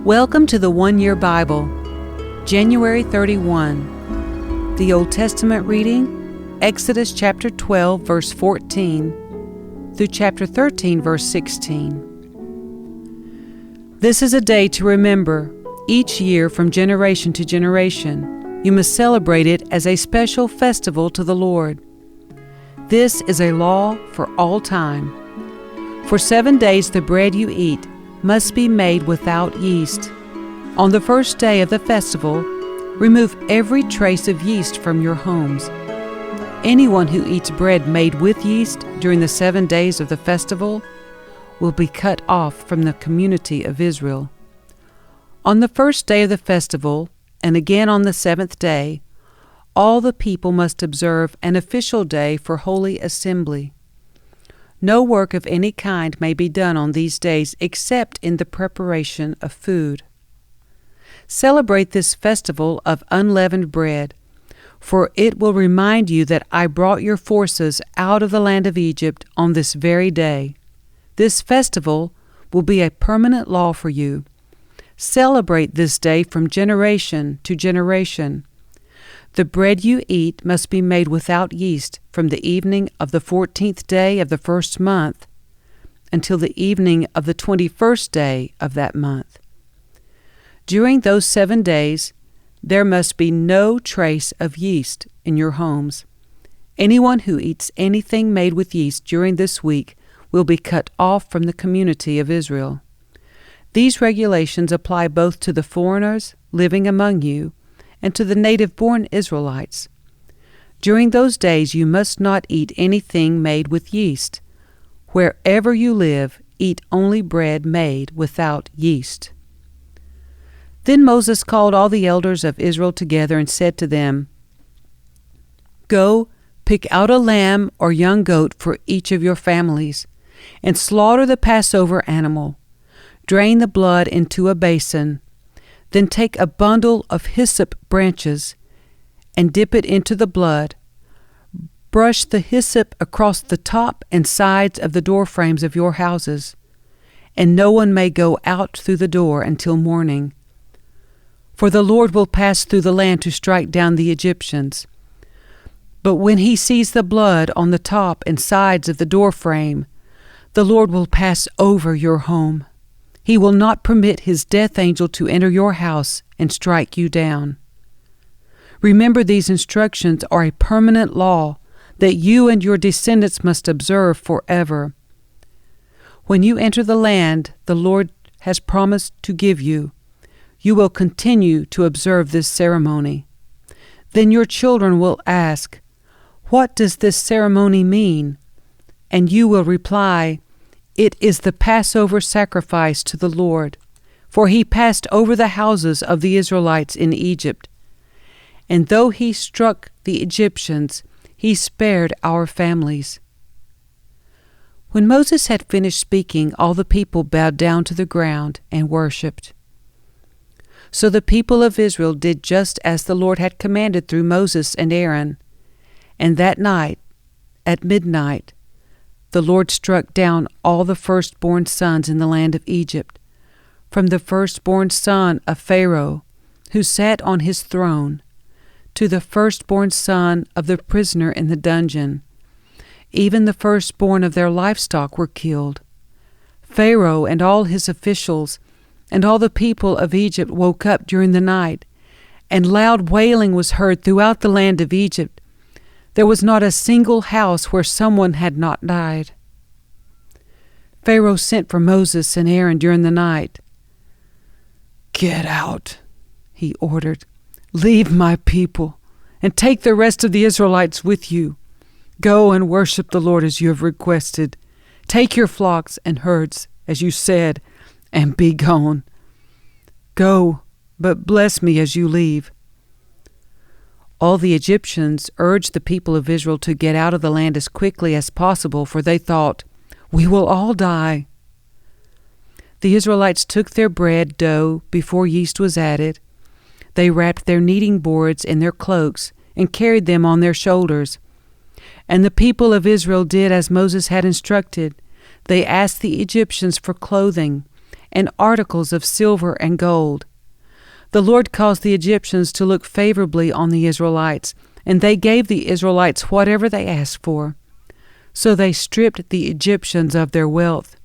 Welcome to the One Year Bible, January 31. The Old Testament reading, Exodus chapter 12, verse 14, through chapter 13, verse 16. This is a day to remember. Each year from generation to generation, you must celebrate it as a special festival to the Lord. This is a law for all time. For 7 days the bread you eat must be made without yeast. On the first day of the festival, remove every trace of yeast from your homes. Anyone who eats bread made with yeast during the 7 days of the festival will be cut off from the community of Israel. On the first day of the festival, and again on the 7th day, all the people must observe an official day for holy assembly. No work of any kind may be done on these days except in the preparation of food. Celebrate this festival of unleavened bread, for it will remind you that I brought your forces out of the land of Egypt on this very day. This festival will be a permanent law for you. Celebrate this day from generation to generation. The bread you eat must be made without yeast from the evening of the 14th day of the first month until the evening of the 21st day of that month. During those 7 days, there must be no trace of yeast in your homes. Anyone who eats anything made with yeast during this week will be cut off from the community of Israel. These regulations apply both to the foreigners living among you and to the native-born Israelites. During those days you must not eat anything made with yeast. Wherever you live, eat only bread made without yeast. Then Moses called all the elders of Israel together and said to them, "Go, pick out a lamb or young goat for each of your families, and slaughter the Passover animal. Drain the blood into a basin. Then take a bundle of hyssop branches and dip it into the blood. Brush the hyssop across the top and sides of the door frames of your houses, and no one may go out through the door until morning. For the Lord will pass through the land to strike down the Egyptians. But when he sees the blood on the top and sides of the door frame, the Lord will pass over your home. He will not permit his death angel to enter your house and strike you down. Remember, these instructions are a permanent law that you and your descendants must observe forever. When you enter the land the Lord has promised to give you, you will continue to observe this ceremony. Then your children will ask, 'What does this ceremony mean?' And you will reply, 'It is the Passover sacrifice to the Lord, for he passed over the houses of the Israelites in Egypt. And though he struck the Egyptians, he spared our families.'" When Moses had finished speaking, all the people bowed down to the ground and worshipped. So the people of Israel did just as the Lord had commanded through Moses and Aaron. And that night, at midnight, the Lord struck down all the firstborn sons in the land of Egypt, from the firstborn son of Pharaoh, who sat on his throne, to the firstborn son of the prisoner in the dungeon. Even the firstborn of their livestock were killed. Pharaoh and all his officials and all the people of Egypt woke up during the night, and loud wailing was heard throughout the land of Egypt. There was not a single house where someone had not died. Pharaoh sent for Moses and Aaron during the night. "Get out," he ordered. "Leave my people, and take the rest of the Israelites with you. Go and worship the Lord as you have requested. Take your flocks and herds, as you said, and be gone. Go, but bless me as you leave." All the Egyptians urged the people of Israel to get out of the land as quickly as possible, for they thought, "We will all die." The Israelites took their bread dough before yeast was added. They wrapped their kneading boards in their cloaks and carried them on their shoulders. And the people of Israel did as Moses had instructed. They asked the Egyptians for clothing and articles of silver and gold. The Lord caused the Egyptians to look favorably on the Israelites, and they gave the Israelites whatever they asked for. So they stripped the Egyptians of their wealth.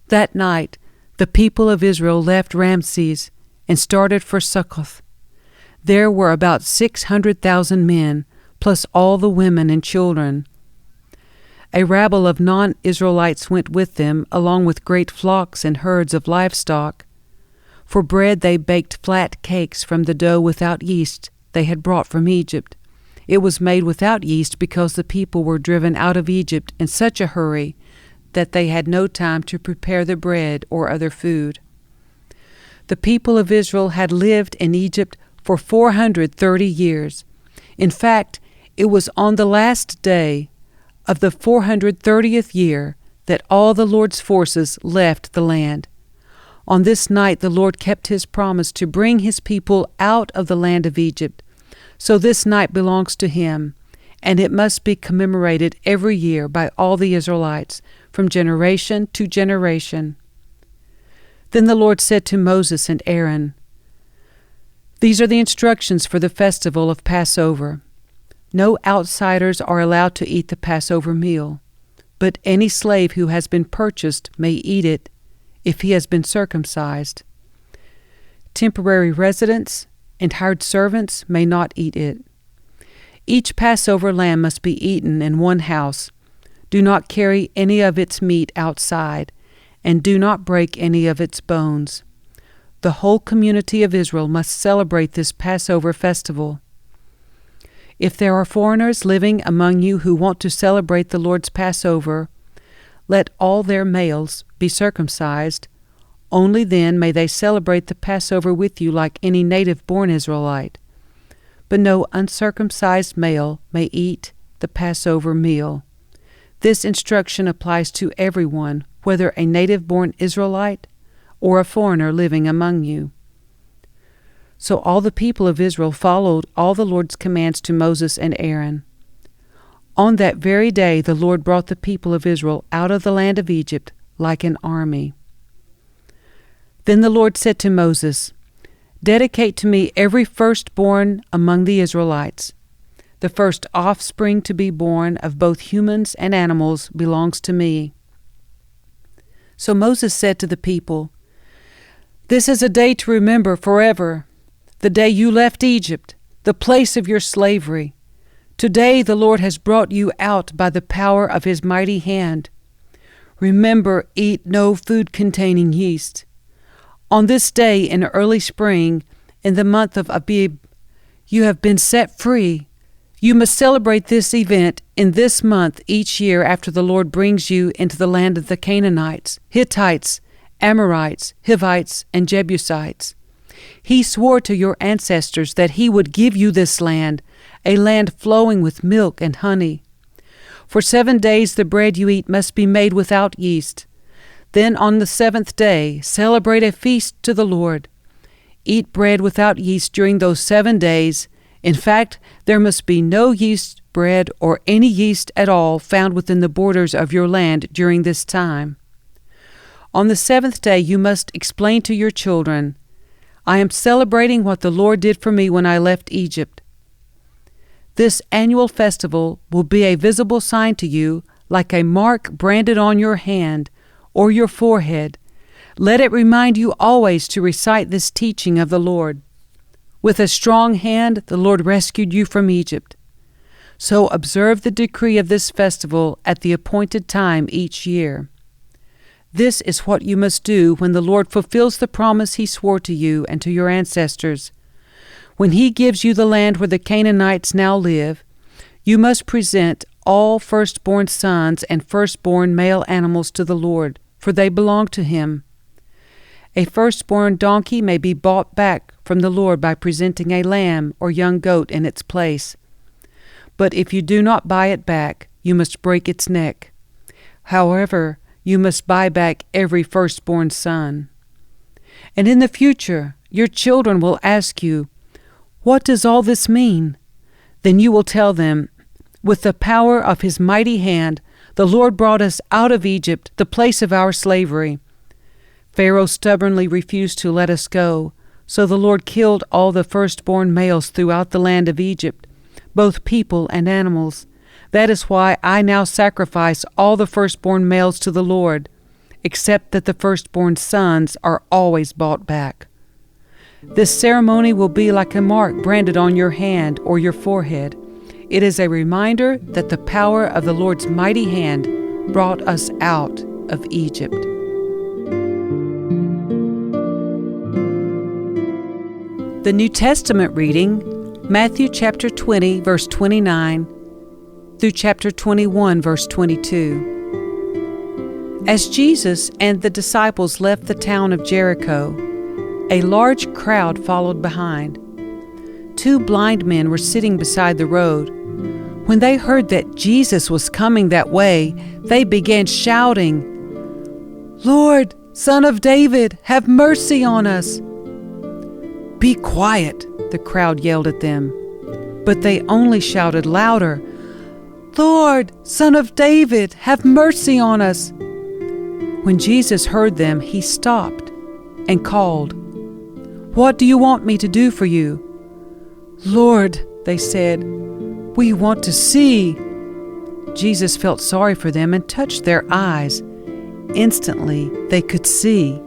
That night, the people of Israel left Ramses and started for Succoth. There were about 600,000 men, plus all the women and children. A rabble of non-Israelites went with them, along with great flocks and herds of livestock. For bread they baked flat cakes from the dough without yeast they had brought from Egypt. It was made without yeast because the people were driven out of Egypt in such a hurry that they had no time to prepare the bread or other food. The people of Israel had lived in Egypt for 430 years. In fact, it was on the last day of the 430th year that all the Lord's forces left the land. On this night the Lord kept his promise to bring his people out of the land of Egypt. So this night belongs to him, and it must be commemorated every year by all the Israelites, from generation to generation. Then the Lord said to Moses and Aaron, "These are the instructions for the Festival of Passover. No outsiders are allowed to eat the Passover meal, but any slave who has been purchased may eat it if he has been circumcised. Temporary residents and hired servants may not eat it. Each Passover lamb must be eaten in one house. Do not carry any of its meat outside, and do not break any of its bones. The whole community of Israel must celebrate this Passover festival. If there are foreigners living among you who want to celebrate the Lord's Passover, let all their males be circumcised. Only then may they celebrate the Passover with you like any native-born Israelite. But no uncircumcised male may eat the Passover meal. This instruction applies to everyone, whether a native-born Israelite or a foreigner living among you." So all the people of Israel followed all the Lord's commands to Moses and Aaron. On that very day the Lord brought the people of Israel out of the land of Egypt like an army. Then the Lord said to Moses, "Dedicate to me every firstborn among the Israelites. The first offspring to be born of both humans and animals belongs to me." So Moses said to the people, "This is a day to remember forever, the day you left Egypt, the place of your slavery. Today the Lord has brought you out by the power of his mighty hand. Remember, eat no food containing yeast. On this day in early spring, in the month of Abib, you have been set free. You must celebrate this event in this month each year after the Lord brings you into the land of the Canaanites, Hittites, Amorites, Hivites, and Jebusites. He swore to your ancestors that he would give you this land, a land flowing with milk and honey. For 7 days the bread you eat must be made without yeast. Then on the 7th day celebrate a feast to the Lord. Eat bread without yeast during those 7 days. In fact, there must be no yeast bread or any yeast at all found within the borders of your land during this time. On the 7th day you must explain to your children, 'I am celebrating what the Lord did for me when I left Egypt.' This annual festival will be a visible sign to you, like a mark branded on your hand or your forehead. Let it remind you always to recite this teaching of the Lord. With a strong hand the Lord rescued you from Egypt. So observe the decree of this festival at the appointed time each year. This is what you must do when the Lord fulfills the promise he swore to you and to your ancestors. When he gives you the land where the Canaanites now live, you must present all firstborn sons and firstborn male animals to the Lord, for they belong to him. A firstborn donkey may be bought back from the Lord by presenting a lamb or young goat in its place. But if you do not buy it back, you must break its neck. However, you must buy back every firstborn son. And in the future, your children will ask you, 'What does all this mean?' Then you will tell them, 'With the power of his mighty hand, the Lord brought us out of Egypt, the place of our slavery. Pharaoh stubbornly refused to let us go, so the Lord killed all the firstborn males throughout the land of Egypt, both people and animals. That is why I now sacrifice all the firstborn males to the Lord, except that the firstborn sons are always bought back. This ceremony will be like a mark branded on your hand or your forehead. It is a reminder that the power of the Lord's mighty hand brought us out of Egypt. The New Testament reading, Matthew chapter 20, verse 29 through chapter 21, verse 22. As Jesus and the disciples left the town of Jericho, a large crowd followed behind. 2 blind men were sitting beside the road. When they heard that Jesus was coming that way, they began shouting, "Lord, Son of David, have mercy on us!" "Be quiet," the crowd yelled at them. But they only shouted louder, "Lord, Son of David, have mercy on us!" When Jesus heard them, he stopped and called, "What do you want me to do for you?" "Lord," they said, "we want to see." Jesus felt sorry for them and touched their eyes. Instantly they could see.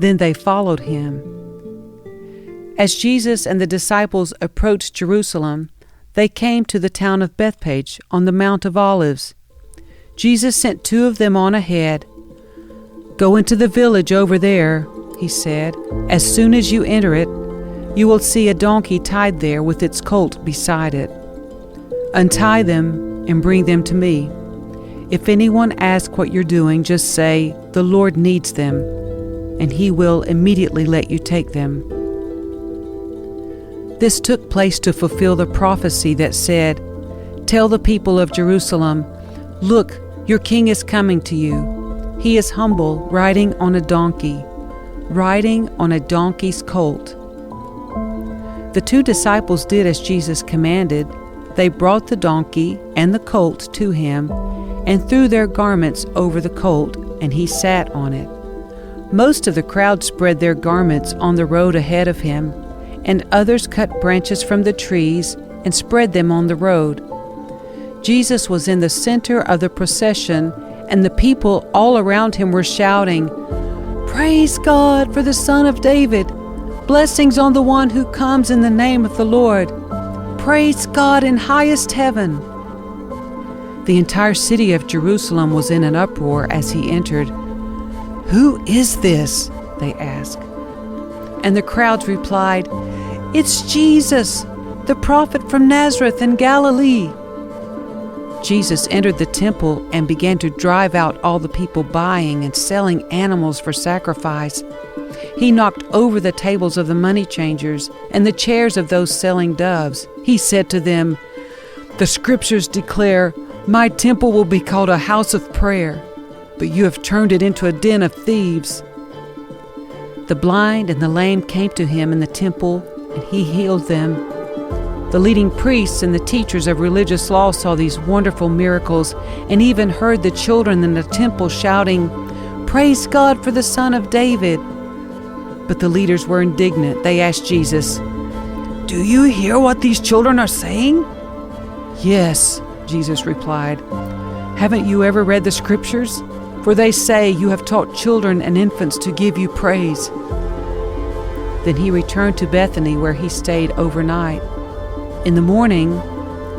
Then they followed him. As Jesus and the disciples approached Jerusalem, they came to the town of Bethphage on the Mount of Olives. Jesus sent 2 of them on ahead. "Go into the village over there," he said. "As soon as you enter it, you will see a donkey tied there with its colt beside it. Untie them and bring them to me. If anyone asks what you're doing, just say, 'The Lord needs them,' and he will immediately let you take them." This took place to fulfill the prophecy that said, "Tell the people of Jerusalem, 'Look, your king is coming to you. He is humble, riding on a donkey's colt." The 2 disciples did as Jesus commanded. They brought the donkey and the colt to him and threw their garments over the colt, and he sat on it. Most of the crowd spread their garments on the road ahead of him, and others cut branches from the trees and spread them on the road. Jesus was in the center of the procession, and the people all around him were shouting, "Praise God for the Son of David! Blessings on the one who comes in the name of the Lord! Praise God in highest heaven!" The entire city of Jerusalem was in an uproar as he entered. "Who is this?" they asked. And the crowds replied, "It's Jesus, the prophet from Nazareth in Galilee." Jesus entered the temple and began to drive out all the people buying and selling animals for sacrifice. He knocked over the tables of the money changers and the chairs of those selling doves. He said to them, "The Scriptures declare, 'My temple will be called a house of prayer,' but you have turned it into a den of thieves." The blind and the lame came to him in the temple, and he healed them. The leading priests and the teachers of religious law saw these wonderful miracles and even heard the children in the temple shouting, "Praise God for the Son of David." But the leaders were indignant. They asked Jesus, "Do you hear what these children are saying?" "Yes," Jesus replied. "Haven't you ever read the Scriptures? For they say you have taught children and infants to give you praise." Then he returned to Bethany, where he stayed overnight. In the morning,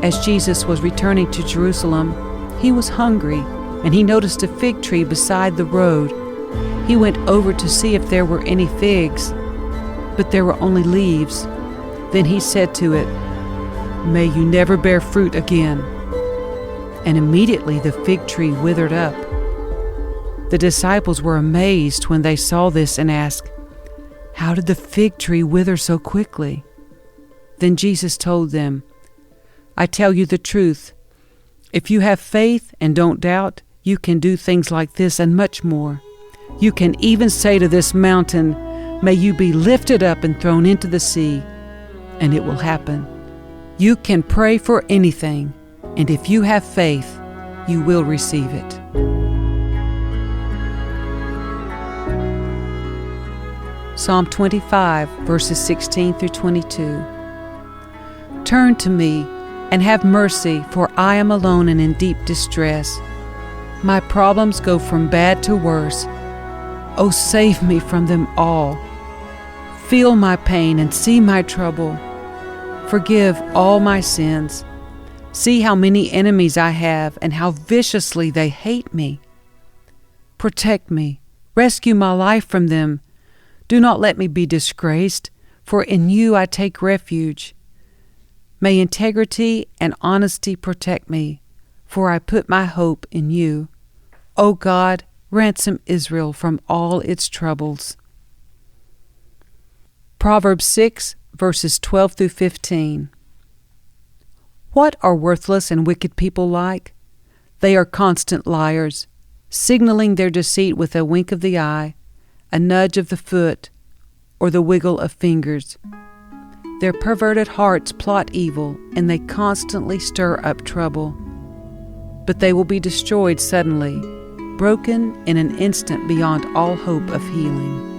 as Jesus was returning to Jerusalem, he was hungry, and he noticed a fig tree beside the road. He went over to see if there were any figs, but there were only leaves. Then he said to it, "May you never bear fruit again." And immediately the fig tree withered up. The disciples were amazed when they saw this and asked, "How did the fig tree wither so quickly?" Then Jesus told them, "I tell you the truth. If you have faith and don't doubt, you can do things like this and much more. You can even say to this mountain, 'May you be lifted up and thrown into the sea,' and it will happen. You can pray for anything, and if you have faith, you will receive it." Psalm 25, verses 16 through 22. Turn to me and have mercy, for I am alone and in deep distress. My problems go from bad to worse. Oh, save me from them all. Feel my pain and see my trouble. Forgive all my sins. See how many enemies I have and how viciously they hate me. Protect me. Rescue my life from them. Do not let me be disgraced, for in you I take refuge. May integrity and honesty protect me, for I put my hope in you. O God, ransom Israel from all its troubles. Proverbs 6, verses 12 through 15. What are worthless and wicked people like? They are constant liars, signaling their deceit with a wink of the eye, a nudge of the foot, or the wiggle of fingers. Their perverted hearts plot evil, and they constantly stir up trouble. But they will be destroyed suddenly, broken in an instant beyond all hope of healing.